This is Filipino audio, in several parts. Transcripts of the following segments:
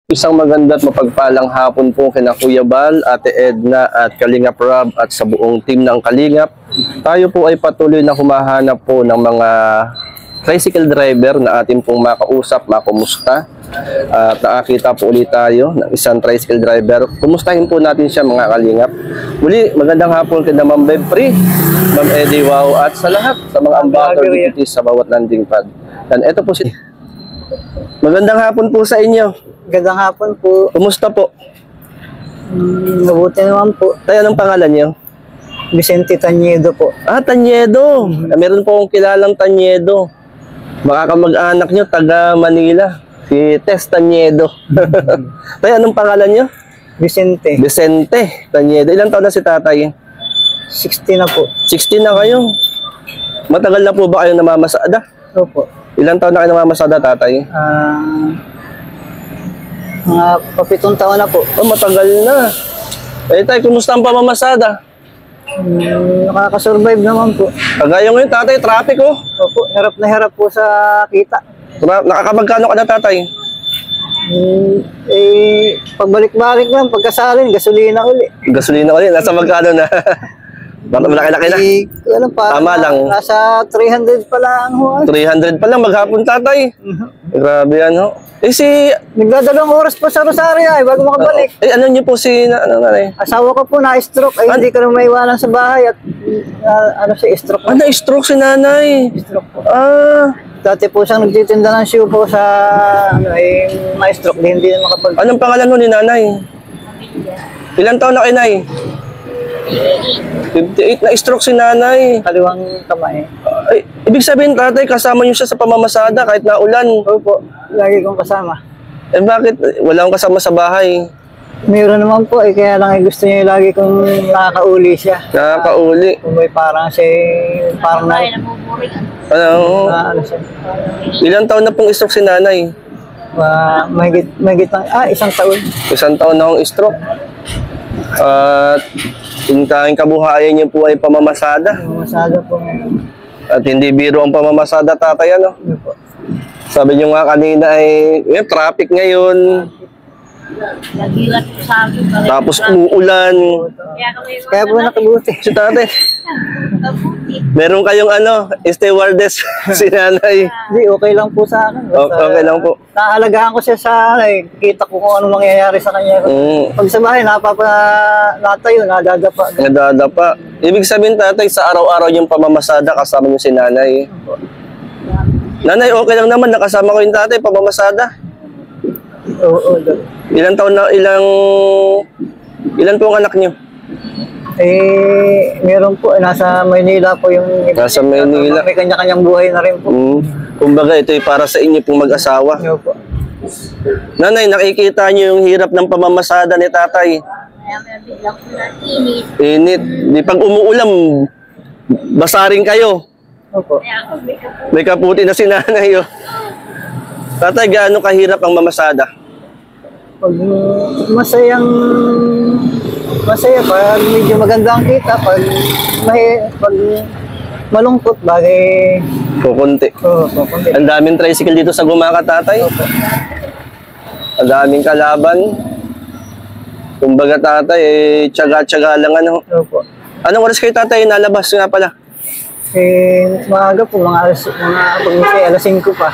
Isang maganda at mapagpalang hapon po kina Kuya Bal, Ate Edna at Kalingap Rob at sa buong team ng Kalingap. Tayo po ay patuloy na humahanap po ng mga tricycle driver na ating pong makausap, makumusta. At nakakita po ulit tayo ng isang tricycle driver. Kumustahin po natin siya mga Kalingap. Muli, magandang hapon kina Ma'am Bebri, Ma'am Eddie Wow at sa lahat sa mga ambassador deputies sa bawat landing pad. And ito po si... Magandang hapon po sa inyo. Magandang hapon po. Kumusta po? Mabuti naman po. Tayo, anong pangalan niyo? Vicente Tanyedo po. Ah, Tanyedo. Meron po akong kilalang Tanyedo. Baka kamag-anak niyo, taga Manila. Si Tess Tanyedo. Tayo, anong pangalan niyo? Vicente. Vicente Tanyedo. Ilang taon na si tatay? 60 na po. 60 na kayo. Matagal na po ba kayo namamasada? Opo. Ilang taon na kayo namamasada, tatay? Mga papitong taon na po. Oh, matagal na. Eh, tay, kumusta ang pamamasada? Nakakasurvive naman po. Kagaya ngayon, tatay, traffic oh. Opo, hirap na hirap po sa kita. Nakakamagkano ka na, tatay? Pagbalik-balik lang, pagkasalin, gasolina uli. Gasolina ulit, nasa magkano na? Malaki-laki na. Ano pa? Tama lang. Nasa 300 pa lang ho. 300 pa lang, maghapon, tatay. Grabe yan, ho. Eh, si... Nagdadalawang oras pa sa Rosario ay bago makabalik. ano niyo po si... Asawa ko po na-stroke ay hindi ko na maiwanan sa bahay at stroke. Na-stroke si nanay. Stroke po. Dati po siyang nagtitinda ng shoe po sa na-stroke din hindi na makapag... Anong pangalan mo ni nanay? Ilang taon na kay nay? 58 na stroke si nanay. Kaliwang kamay. Ay, ibig sabihin, tatay, kasama niyo siya sa pamamasada kahit na ulan. Opo, lagi kong kasama. Eh bakit? Wala akong kasama sa bahay. Meron naman po, kaya lang gusto niya lagi kong nakakauli siya. Nakakauli. Kung may parang siya, parang na... Ano siya? Ilang taon na pong stroke si nanay? Mahigit isang taon. Isang taon na akong stroke. At yung tanging kabuhayan niyo po ay pamamasada. Pamamasada po. At hindi biro ang pamamasada, tatay, ano? Sabi niyo nga kanina ay traffic ngayon. Tapos uulan. Kaya po nakabuti. Si tatay, meron kayong stewardess si nanay. Hindi, okay lang po sa akin. Okay lang po. Naalagaan ko siya sa kita ko kung ano mangyayari sa kanya. Pag sa bahay, natayo, nadadapa. Nadadapa. Ibig sabihin, tatay, sa araw-araw yung pamamasada kasama niyo si nanay. Nanay, okay lang naman, nakasama ko yung tatay, pamamasada. Oo. Ilan taon na, ilan po ang anak niyo? Meron po, nasa Maynila po yung... Nasa Maynila. May kanya-kanyang buhay na rin po. Kumbaga, ito ay para sa inyo pong mag-asawa. Po. Nanay, nakikita niyo yung hirap ng pamamasada ni tatay. Init. Di pag umuulam, basarin kayo. Opo. May kaputi na si nanay. Oh. Tatay, gaano kahirap ang mamasada? Pag masaya pag medyo maganda ang kita, pag malungkot bagay Kukunti. kukunti. Ang daming tricycle dito sa Gumaka, tatay. Ang daming kalaban. Kumbaga, tatay, tiyaga-tiyaga lang ano. Opo. Anong oras kayo, tatay, nalabas nga pala? Maaga po, mga alas 5 pa.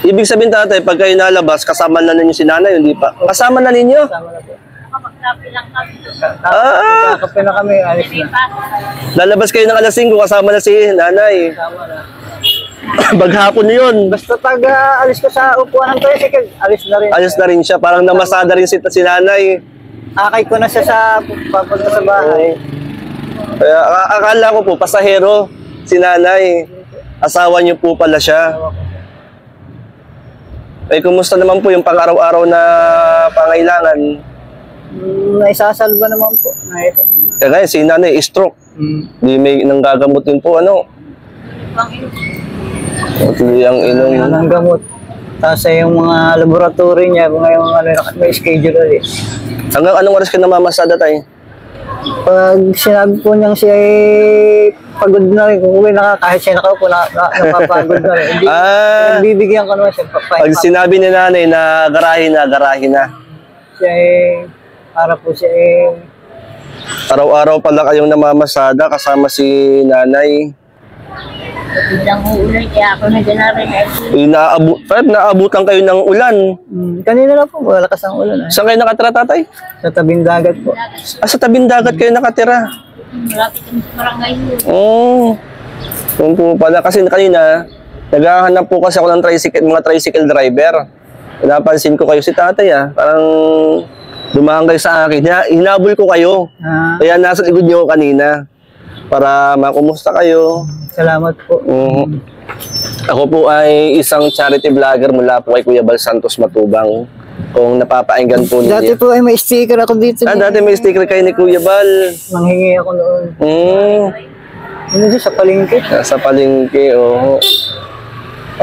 Ibig sabihin, tatay, pag kayo nalabas, kasama na ninyo si nanay, hindi pa? Kasama na ninyo? Kasama na po. Kapag-kape lang kami. Kape na kami, alis na. Lalabas kayo ng alas 5, kasama na si nanay. Kasama na. Baghapon yun. Basta alis ko sa upuan ng tricycle, alis na rin. Ayos na rin siya, parang namasada rin si nanay. Akay ko na siya sa papunta sa bahay. Kaya akala ko po, pasahero si nanay. Asawa niyo po pala siya. Ay, kumusta naman po yung pang-araw-araw na pangailangan? Naisasalba naman po. Kaya ngayon, si nanay, stroke. Di may nanggagamutin po, ano? Ang ilong. Ang gamot. Tapos yung mga laboratory niya, ngayong may schedule ulit. Hanggang anong oras ka namamasada tayo? Pag sinabi po niyang siya ay pagod na rin, kung uwi na kahit siya nakaupo, napapagod na rin. Hindi, bibigyan ko naman siya. Pag sinabi ni nanay na garahe na. Siya ay, para po siya ay... Araw-araw pala kayong namamasada kasama si nanay. Biglang uulan, kaya ako na rin. Naabutan kayo ng ulan. Kanina na po, malakas ang ulan. Saan kayo nakatira, tatay? Sa tabing dagat po. Sa tabing dagat kayo nakatira. Malapit kami sa barangay mo. Yun po pala. Kasi kanina, naghahanap po kasi ako ng mga tricycle driver. Napansin ko kayo si tatay Parang dumaan kayo sa akin. Hinabol ko kayo. Kaya nasa likod niyo kanina. Para makumusta kayo. Salamat po. Ako po ay isang charity vlogger mula po kay Kuya Bal Santos Matubang. Kung napapainggan po ninyo. Dati po ay may sticker ako dito. Dati may sticker kayo ni Kuya Bal. Manghingi ako noon. Ano sa palengke? Sa palengke, oo.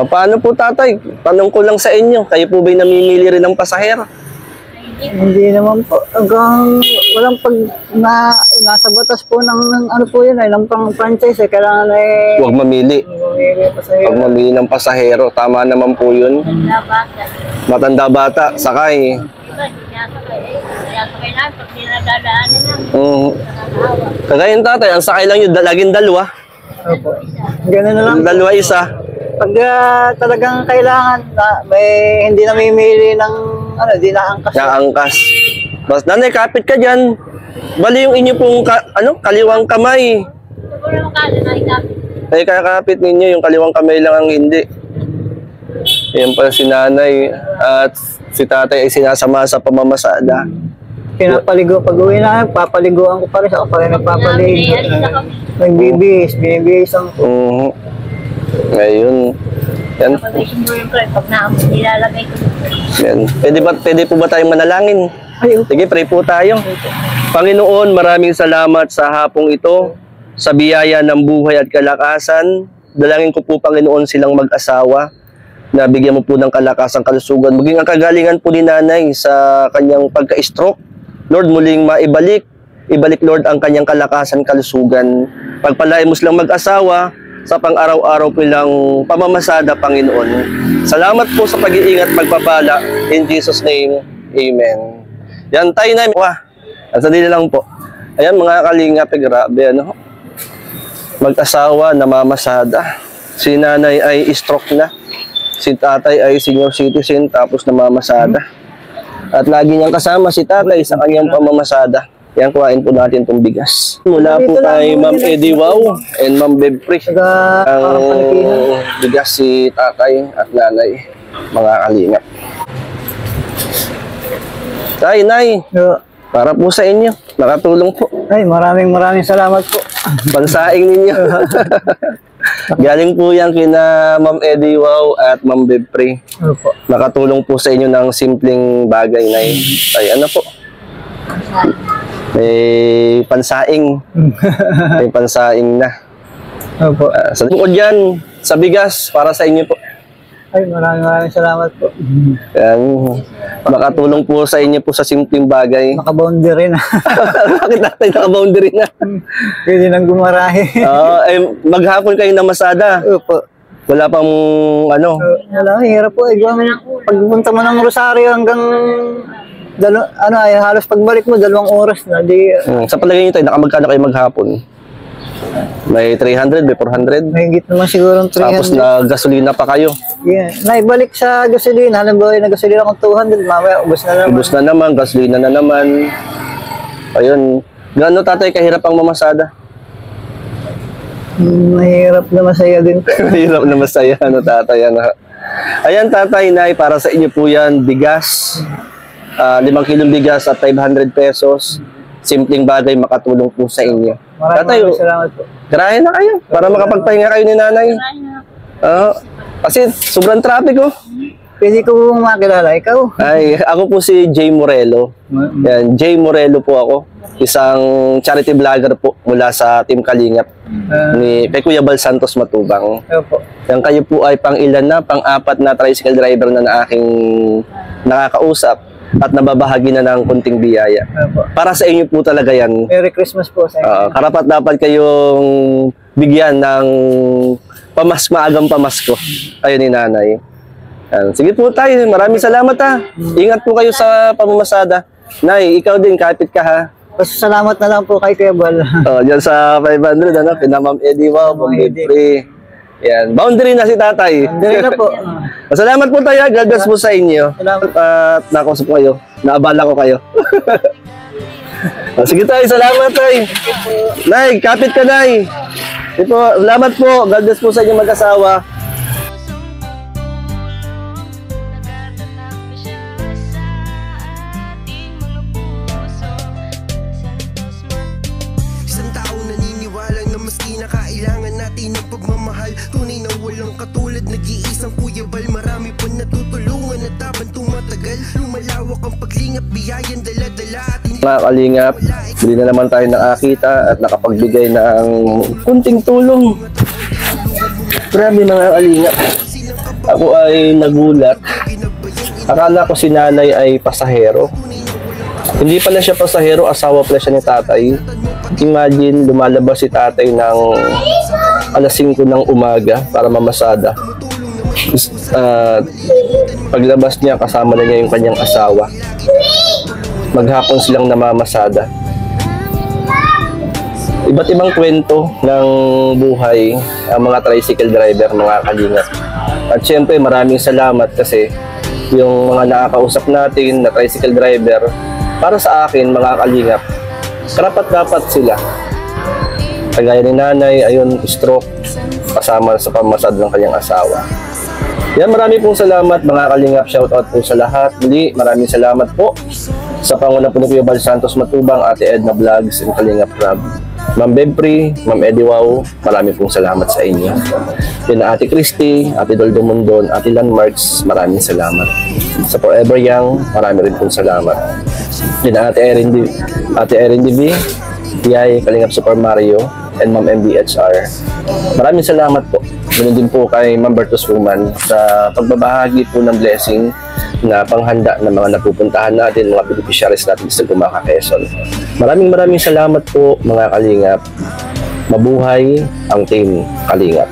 Paano po tatay? Tanong ko lang sa inyo. Kayo po ba'y namimili rin ng pasahero? Hindi naman po. Hanggang walang nasa batas po ng ano po yun ng pang-franchise kailangan Huwag mamili. Huwag mamili ng pasahero. Tama naman po yun. Matanda bata, sakay. Kagaya yung tatay, ang sakay lang yun, laging dalawa. Opo. Ganun na lang. Dalawa isa. Pag talagang kailangan may hindi namimili ng di naangkas. Naangkas. Bas nanay, kapit ka dyan. Bali yung inyo pong kaliwang kamay. Ay, kakapit ninyo, yung kaliwang kamay lang ang hindi. Yan pala si nanay at si tatay ay sinasama sa pamamasada. Pinapaligo. Pag uwi na, papaliguan ko pa rin. Ako pa rin nagpapaligo. Binibihis ang Ngayon. Yan. Yan. Pwede po ba tayong manalangin? Sige, pray po tayo. Panginoon, maraming salamat sa hapong ito, sa biyaya ng buhay at kalakasan. Dalangin ko po, Panginoon, silang mag-asawa na bigyan mo po ng kalakasan, kalusugan. Maging ang kagalingan po ni nanay sa kanyang pagka-stroke. Lord, muling ibalik, Lord, ang kanyang kalakasan, kalusugan. Pagpalain mo silang mag-asawa sa pang-araw-araw nilang pamamasada, Panginoon. Salamat po sa pag-iingat, pagpapala. In Jesus' name, Amen. Yan, tayo na. At sa dili lang po. Ayan, mga kalingap, grabe, mag-asawa, namamasada. Si nanay ay stroke na. Si tatay ay senior citizen, tapos namamasada. At lagi niyang kasama si tatay sa kanyang pamamasada. Yan, kuhain po natin itong bigas. Mula po kay Ma'am Eddie Wow and Ma'am Bebri. Ang bigas si tatay at nanay, mga kalingap. Tay, nay, para po sa inyo, nakatulong po. Ay, maraming salamat po. Pansaing ninyo. Galing po yan kina Ma'am Eddie Wow at Ma'am Bebri. Opo. Nakatulong po sa inyo ng simpleng bagay, nay. Ay, ano po? May pansaing. May pansaing na. Opo. Sa bukod yan, sa bigas, para sa inyo po. Ay, maraming salamat po. Yan. Makatulong po sa inyo po sa simpleng bagay. Naka-boundary na. Bakit natin naka-boundary na? Pwede nang gumarahe. Maghapon kayo na masada. Opo. Wala pang Wala, hirap po. Pagpunta mo ng Rosario hanggang halos pagbalik mo, 2 oras na. Sa palagay nyo tayo, nakamagkano kayo maghapon? May 300, may 400? Mahigit naman siguro 300. Tapos na gasolina pa kayo? Yeah. Naibalik sa gasolina. Halimbawa, nagasolina akong 200. Mamaya, ubos na naman. Ubos na naman, gasolina na naman. Ayun. Gaano tatay kahirap ang mamasada? Mahirap na masaya din po. Mahirap na masaya, tatay. Ayan, tatay, nay, para sa inyo po yan, bigas. 5 kilong bigas at 500 pesos. Simpleng bagay, makatulong po sa inyo. Maraming salamat po. Tirahin na kayo para makapagpahinga kayo ni nanay. Kasi sobrang traffic Pwede ko makilala, ikaw? Ay, ako po si Jay Morelo. Yan, Jay Morelo po ako. Isang charity vlogger po mula sa Team Kalingap ni Kuya Bal Santos Matubang. Opo. Yan, kayo po ay pang-ilan na, pang-4 na tricycle driver na aking nakakausap. at nababahagi na ng kunting biyaya. Opo. Para sa inyo po talaga yan. Merry Christmas po sa inyo. Karapat dapat kayong bigyan ng maagang pamasko. Ayun ni nanay. Sige po tayo. Maraming salamat ha. Ingat po kayo sa pamamasada. Nay, ikaw din, kapit ka ha. Salamat na lang po kay Kuya Bal. Diyan sa 500, Ma'am Eddie, wow, free. Yan, boundary na si tatay. Boundary na po. Salamat po tayo. God bless po sa inyo. Salamat. At nakausap ko kayo. Naabala ko kayo. Sige tayo, salamat tayo. Nay, kapit ka, Nay. Salamat po. God bless po sa inyo mag-asawa. Isang tao naniniwala na maski na kailangan natin ng pagmamahal, tunay na walang katulad, nag-iisang Kuya Bal. Marami pa natutulungan at habang tumatagal, lumalawak ang paglingap, biyayan dala-dala atin. Mga kalingap, hindi na naman tayo nakakita at nakapagbigay ng kunting tulong. Grabe mga kalingap. Ako ay nagulat. Akala ko si nanay ay pasahero. Hindi pala siya pasahero, asawa pala siya ni tatay. Imagine, lumalabas si tatay ng alas 5 ng umaga para mamasada. Paglabas niya, kasama na niya yung kanyang asawa. Maghapon silang namamasada. Iba't ibang kwento ng buhay ang mga tricycle driver, mga kalingap. At syempre, maraming salamat kasi yung mga nakakausap natin na tricycle driver, para sa akin, mga kalingap, karapat-dapat sila. Kagaya ni nanay, ayun, stroke, kasama sa pamasad ng kanyang asawa. Yan, maraming pong salamat, mga kalingap. Shoutout po sa lahat. Muli, maraming salamat po sa panguna po ni Kuya Bal Santos Matubang, Ate Edna Vlogs, and Kalingap Rob. Ma'am Bebri, Ma'am Eddie Wow, maraming pong salamat sa inyo. Yun na Ate Christy, Ate Doldo Mundon, Ate Landmarks, maraming salamat. Sa Forever Young, maraming rin pong salamat. Yun na Ate Erin DB, Tiyay, Kalingap Super Mario, and Ma'am MBHR. Maraming salamat po. Ganun din po kay Ma'am Bertus Woman sa pagbabahagi po ng blessing na panghanda ng mga napupuntahan natin, mga beneficiaries natin sa Gumaka, Quezon. Maraming salamat po, mga kalingap. Mabuhay ang team Kalingap.